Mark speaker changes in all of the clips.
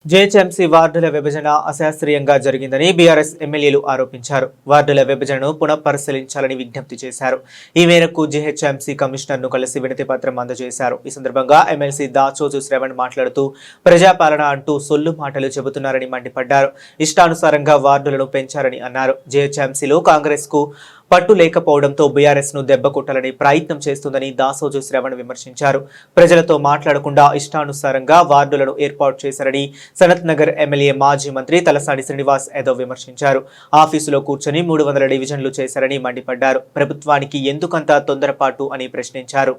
Speaker 1: GHMC వార్డుల విభజన అశాస్త్రీయంగా జరిగిందని బీఆర్ఎస్ ఎమ్మెల్యేలు ఆరోపించారు. వార్డుల విభజనను పునఃపరిశీలించాలని విజ్ఞప్తి చేశారు. ఈ మేరకు జేహెచ్ఎంసీ కమిషనర్ను కలిసి వినతి పత్రం అందజేశారు. ఈ సందర్భంగా ఎమ్మెల్సీ దాచోజు శ్రవణ్ మాట్లాడుతూ ప్రజాపాలన అంటూ సొల్లు మాటలు చెబుతున్నారని మండిపడ్డారు. ఇష్టానుసారంగా వార్డులను పెంచారని అన్నారు. జేహెచ్ఎంసీలో కాంగ్రెస్ కు పట్టు లేకపోవడంతో బీఆర్ఎస్ ను దెబ్బకొట్టాలని ప్రయత్నం చేస్తుందని దాసోజు శ్రవణ్ విమర్శించారు. ప్రజలతో మాట్లాడకుండా ఇష్టానుసారంగా వార్డులను ఏర్పాటు చేశారని సనత్ నగర్ ఎమ్మెల్యే మాజీ మంత్రి తలసాని శ్రీనివాస్ యాదవ్ విమర్శించారు. ఆఫీసులో కూర్చొని 300 డివిజన్లు చేశారని మండిపడ్డారు. ప్రభుత్వానికి ఎందుకంత తొందరపాటు అని ప్రశ్నించారు.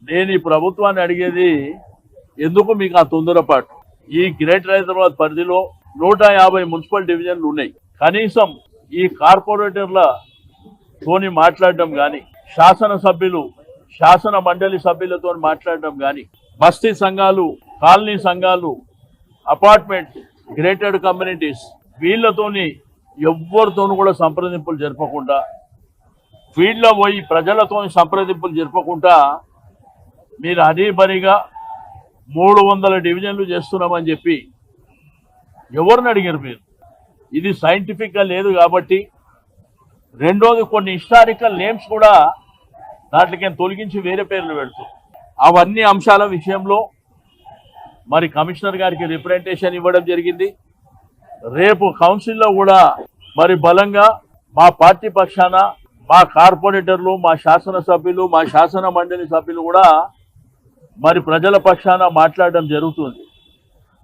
Speaker 2: నేను ఈ ప్రభుత్వాన్ని అడిగేది ఎందుకు మీకు ఆ తొందరపాటు? ఈ గ్రేటర్ హైదరాబాద్ పరిధిలో 150 మున్సిపల్ డివిజన్లు ఉన్నాయి. కనీసం ఈ కార్పొరేటర్ల తోని మాట్లాడడం కానీ, శాసనసభ్యులు శాసన మండలి సభ్యులతో మాట్లాడడం కానీ, బస్తీ సంఘాలు, కాలనీ సంఘాలు, అపార్ట్మెంట్, గ్రేటెడ్ కమ్యూనిటీస్ వీళ్ళతోని ఎవరితోనూ కూడా సంప్రదింపులు జరపకుండా, ఫీల్డ్లో పోయి ప్రజలతో సంప్రదింపులు జరపకుండా మీరు అదీబరిగా 300 డివిజన్లు చేస్తున్నామని చెప్పి ఎవరిని అడిగారు మీరు? ఇది సైంటిఫిక్గా లేదు కాబట్టి. రెండోది, కొన్ని హిస్టారికల్ నేమ్స్ కూడా దాంట్లోకి తొలగించి వేరే పేర్లు పెడుతూ అవన్నీ అంశాల విషయంలో మరి కమిషనర్ గారికి రిప్రజెంటేషన్ ఇవ్వడం జరిగింది. రేపు కౌన్సిల్లో కూడా మరి బలంగా మా పార్టీ పక్షాన మా కార్పొరేటర్లు, మా శాసనసభ్యులు, మా శాసన మండలి సభ్యులు కూడా మరి ప్రజల పక్షాన మాట్లాడడం జరుగుతుంది.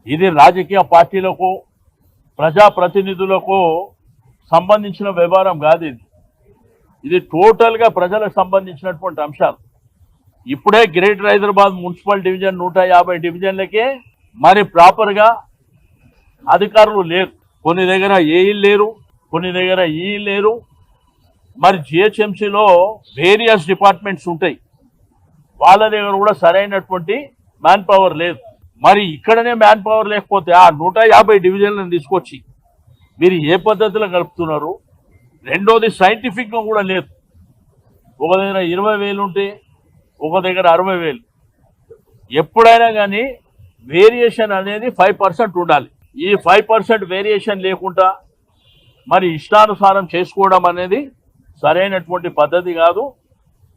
Speaker 2: ఇది రాజకీయ పార్టీలకు, ప్రజాప్రతినిధులకు సంబంధించిన వ్యవహారం కాదు. ఇది టోటల్గా ప్రజలకు సంబంధించినటువంటి అంశాలు. ఇప్పుడే గ్రేటర్ హైదరాబాద్ మున్సిపల్ డివిజన్ 150 డివిజన్లకే మరి ప్రాపర్గా అధికారులు లేరు. కొన్ని దగ్గర ఏఈలు లేరు, కొన్ని దగ్గర ఈ లేరు. మరి జిహెచ్ఎంసీలో వేరియస్ డిపార్ట్మెంట్స్ ఉంటాయి, వాళ్ళ దగ్గర కూడా సరైనటువంటి మ్యాన్ పవర్ లేదు. మరి ఇక్కడనే మ్యాన్ పవర్ లేకపోతే ఆ 150 డివిజన్లను తీసుకొచ్చి మీరు ఏ పద్ధతిలో కలుపుతున్నారు? రెండోది, సైంటిఫిక్గా కూడా లేదు. ఒక దగ్గర 20,000 ఉంటే ఒక దగ్గర 60,000. ఎప్పుడైనా కానీ వేరియేషన్ అనేది 5% ఉండాలి. ఈ 5% వేరియేషన్ లేకుండా మరి ఇష్టానుసారం చేసుకోవడం అనేది సరైనటువంటి పద్ధతి కాదు.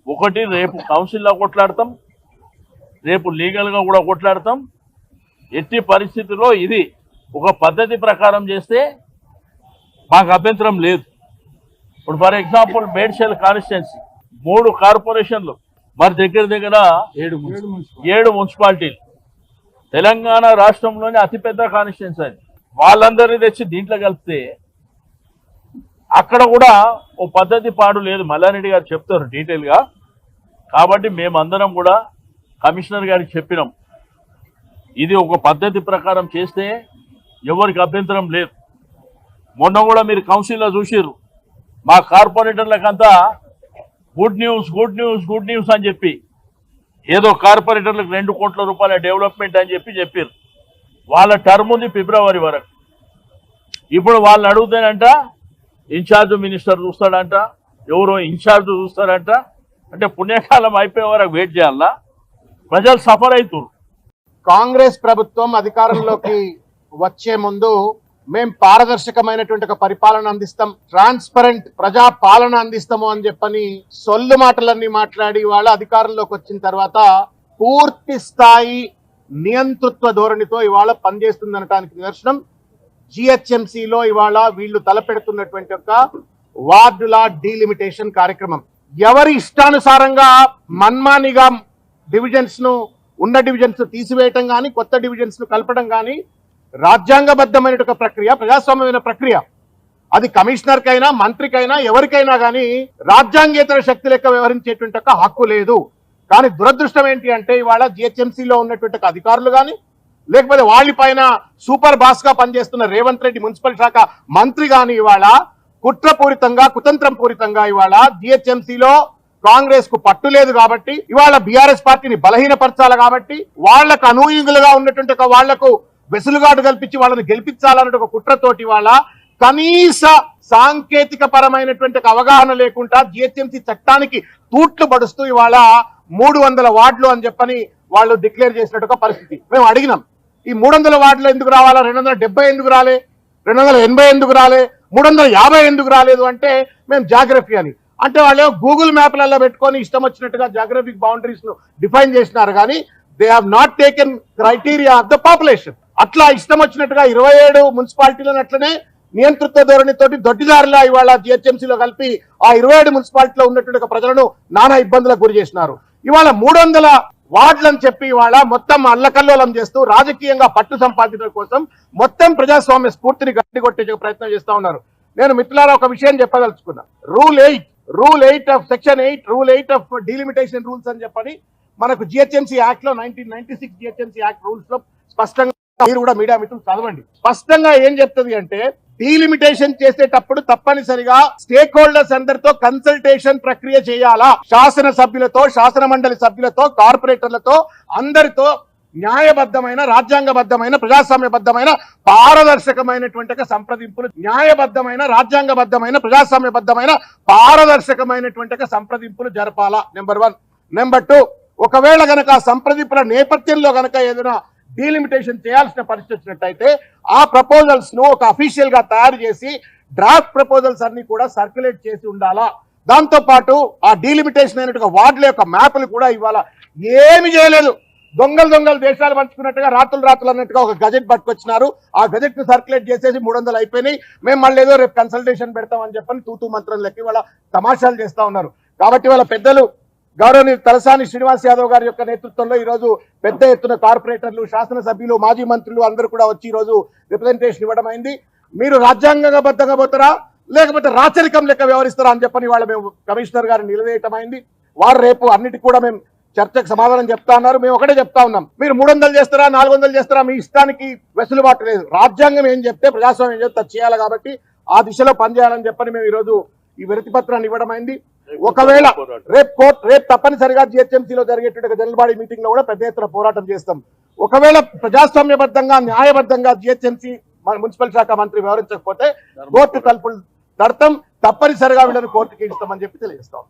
Speaker 2: ఒకటి, రేపు కౌన్సిల్లో కొట్లాడతాం, రేపు లీగల్గా కూడా కొట్లాడతాం. ఎట్టి పరిస్థితుల్లో ఇది ఒక పద్ధతి ప్రకారం చేస్తే మాకు అభ్యంతరం లేదు. ఇప్పుడు ఫర్ ఎగ్జాంపుల్ మేడ్చల్ కాన్స్టిట్యున్సీ 3 కార్పొరేషన్లు, మరి దగ్గర 7 మున్సిపాలిటీలు. తెలంగాణ రాష్ట్రంలోని అతిపెద్ద కాన్స్టిట్యున్సీ అది. వాళ్ళందరినీ తెచ్చి దీంట్లో కలిపితే అక్కడ కూడా ఓ పద్ధతి పాడు లేదు. మల్లారెడ్డి గారు చెప్తారు డీటెయిల్గా. కాబట్టి మేమందరం కూడా కమిషనర్ గారికి చెప్పినాం, ఇది ఒక పద్ధతి ప్రకారం చేస్తే ఎవరికి అభ్యంతరం లేదు. మొన్న కూడా మీరు కౌన్సిల్లో చూసిర్రు, మా కార్పొరేటర్లకంతా గుడ్ న్యూస్ అని చెప్పి ఏదో కార్పొరేటర్లకు 2 కోట్ల రూపాయల డెవలప్మెంట్ అని చెప్పారు. వాళ్ళ టర్మ్ ఉంది ఫిబ్రవరి వరకు. ఇప్పుడు వాళ్ళని అడుగుతానంట ఇన్ఛార్జ్ మినిస్టర్ చూస్తాడంట, ఎవరో ఇన్ఛార్జ్ చూస్తారంట. అంటే పుణ్యకాలం అయిపోయే వరకు వెయిట్ చేయాలా? ప్రజలు సఫర్ అవుతారు.
Speaker 3: కాంగ్రెస్ ప్రభుత్వం అధికారంలోకి వచ్చే ముందు మేము పారదర్శకమైనటువంటి ఒక పరిపాలన అందిస్తాం, ట్రాన్స్పరెంట్ ప్రజా పాలన అందిస్తాము అని చెప్పని సొల్లు మాటలన్నీ మాట్లాడి వాళ్ళ అధికారంలోకి వచ్చిన తర్వాత పూర్తి స్థాయి నియంతృత్వ ధోరణితో ఇవాళ పనిచేస్తుందనటానికి నిదర్శనం జిహెచ్ఎంసీలో ఇవాళ వీళ్ళు తలపెడుతున్నటువంటి ఒక వార్డుల డీలిమిటేషన్ కార్యక్రమం. ఎవరి ఇష్టానుసారంగా మన్మానిగా డివిజన్స్ ను, ఉన్న డివిజన్స్ తీసివేయటం కానీ, కొత్త డివిజన్స్ ను కలపడం కానీ రాజ్యాంగబద్ధమైన ఒక ప్రక్రియ, ప్రజాస్వామ్యమైన ప్రక్రియ. అది కమిషనర్ కైనా, మంత్రికైనా, ఎవరికైనా కానీ రాజ్యాంగేతర శక్తి లెక్క వ్యవహరించేటువంటి ఒక హక్కు లేదు. కానీ దురదృష్టం ఏంటి అంటే ఇవాళ జిహెచ్ఎంసీలో ఉన్నటువంటి అధికారులు కానీ, లేకపోతే వాళ్ళ పైన సూపర్ బాస్ గా పనిచేస్తున్న రేవంత్ రెడ్డి మున్సిపల్ శాఖ మంత్రి కానీ ఇవాళ కుట్రపూరితంగా, కుతంత్రం పూరితంగా ఇవాళ జిహెచ్ఎంసీలో కాంగ్రెస్ కు పట్టు లేదు కాబట్టి, ఇవాళ బీఆర్ఎస్ పార్టీని బలహీనపరచాలి కాబట్టి, వాళ్లకు అనూయింగులుగా ఉన్నటువంటి ఒక వాళ్లకు వెసులుగాటు కల్పించి వాళ్ళని గెలిపించాలన్న ఒక కుట్రతోటి వాళ్ళ కనీస సాంకేతిక పరమైనటువంటి అవగాహన లేకుండా జిహెచ్ఎంసీ చట్టానికి తూట్లు పడుస్తూ ఇవాళ 300 వార్డులు అని చెప్పని వాళ్ళు డిక్లేర్ చేసినట్టు పరిస్థితి. మేము అడిగినాం, ఈ 300 వార్డులు ఎందుకు రావాలా, 270 ఎందుకు రాలే, 280 ఎందుకు రాలే, 350 ఎందుకు రాలేదు అంటే మేము జాగ్రఫీ అని అంటే వాళ్ళు గూగుల్ మ్యాప్లలో పెట్టుకొని ఇష్టం వచ్చినట్టుగా జాగ్రఫిక్ బౌండరీస్ ను డిఫైన్ చేసినారు కానీ they have not taken criteria of the population. అట్లా ఇష్టం వచ్చినట్టుగా 27 మున్సిపాలిటీలను అట్లనే నియంతృత్వ ధోరణితోటి దొడ్డిదారులా ఇవాళ జిహెచ్ఎంసీలో కలిపి ఆ 27 మున్సిపాలిటీలో ఉన్నటువంటి ప్రజలను నానా ఇబ్బందులకు గురి చేసినారు. ఇవాళ 300 వార్డులని చెప్పి ఇవాళ మొత్తం అల్లకల్లోలం చేస్తూ రాజకీయంగా పట్టు సంపాదించడం కోసం మొత్తం ప్రజాస్వామ్య స్ఫూర్తిని గట్టికొట్టే ప్రయత్నం చేస్తా ఉన్నారు. నేను మిత్రులారా ఒక విషయం చెప్పదలుచుకున్నా. Rule 8 of section 8 rule 8 of delimitation rules అని చెప్పని మనకు జిహెచ్ఎంసీ యాక్ట్ లో 1996 జిహెచ్ఎంసీ యాక్ట్ రూల్స్ లో స్పష్టంగా, మీరు కూడా మీడియా మిత్రులు చదవండి, స్పష్టంగా ఏం చెప్తుంది అంటే డీలిమిటేషన్ చేసేటప్పుడు తప్పనిసరిగా స్టేక్ హోల్డర్స్ అందరితో కన్సల్టేషన్ ప్రక్రియ చేయాలా. శాసన సభ్యులతో, శాసన మండలి సభ్యులతో, కార్పొరేటర్లతో అందరితో న్యాయబద్ధమైన, రాజ్యాంగబద్ధమైన, ప్రజాస్వామ్యబద్ధమైన, పారదర్శకమైనటువంటి సంప్రదింపులు, న్యాయబద్ధమైన, రాజ్యాంగబద్ధమైన, ప్రజాస్వామ్యబద్ధమైన, పారదర్శకమైనటువంటి సంప్రదింపులు జరపాలా. నెంబర్ 1. నెంబర్ 2, ఒకవేళ గనక సంప్రదింపుల నేపథ్యంలో గనక ఏదైనా డీలిమిటేషన్ చేయాల్సిన పరిస్థితి వచ్చినట్టయితే ఆ ప్రపోజల్స్ ను ఒక అఫీషియల్ గా తయారు చేసి డ్రాఫ్ట్ ప్రపోజల్స్ అన్ని కూడా సర్క్యులేట్ చేసి ఉండాలా. దాంతో పాటు ఆ డీలిమిటేషన్ అయినట్టుగా వార్డుల యొక్క మ్యాప్లు కూడా ఇవాళ ఏమి చేయలేదు. దొంగలు దేశాలు పంచుకున్నట్టుగా రాత్రులు అన్నట్టుగా ఒక గజెట్ పట్టుకొచ్చినారు. ఆ గజెట్ ను సర్క్యులేట్ చేసేసి 300 అయిపోయినాయి. మేము మళ్ళీ ఏదో రేపు కన్సల్టేషన్ పెడతామని చెప్పని తూతూ మంత్రం లెక్క వాళ్ళ తమాషాలు చేస్తా ఉన్నారు. కాబట్టి వాళ్ళ పెద్దలు గౌరవనీయ తలసాని శ్రీనివాస్ యాదవ్ గారి యొక్క నేతృత్వంలో ఈ రోజు పెద్ద ఎత్తున కార్పొరేటర్లు, శాసనసభ్యులు, మాజీ మంత్రులు అందరూ కూడా వచ్చి ఈ రోజు రిప్రజెంటేషన్ ఇవ్వడం అయింది. మీరు రాజ్యాంగబద్ధంగా పోతారా లేకపోతే రాచరికం లెక్క వ్యవహరిస్తారా అని చెప్పని వాళ్ళ మేము కమిషనర్ గారిని నిలదీయటం అయింది. వారు రేపు అన్నిటికీ కూడా మేము చర్చకు సమాధానం చెప్తా ఉన్నారు. మేము ఒకటే చెప్తా ఉన్నాం, మీరు 300 చేస్తారా 400 చేస్తారా మీ ఇష్టానికి వెసులుబాటు లేదు. రాజ్యాంగం ఏం చెప్తే, ప్రజాస్వామ్యం ఏం చెప్తే చేయాలి. కాబట్టి ఆ దిశలో పనిచేయాలని చెప్పని మేము ఈ రోజు ఈ వినతి పత్రాన్ని ఇవ్వడం అయింది. ఒకవేళ రేపు తప్పనిసరిగా జిహెచ్ఎంసీలో జరిగేటువంటి జనరల్ బాడీ మీటింగ్ లో కూడా పెద్ద ఎత్తున పోరాటం చేస్తాం. ఒకవేళ ప్రజాస్వామ్యబద్ధంగా, న్యాయబద్ధంగా జిహెచ్ఎంసీ మున్సిపల్ శాఖ మంత్రి వ్యవహరించకపోతే కోర్టు తలుపులు తడతాం, తప్పనిసరిగా వీళ్ళని కోర్టుకి ఇస్తామని చెప్పి తెలియజేస్తాం.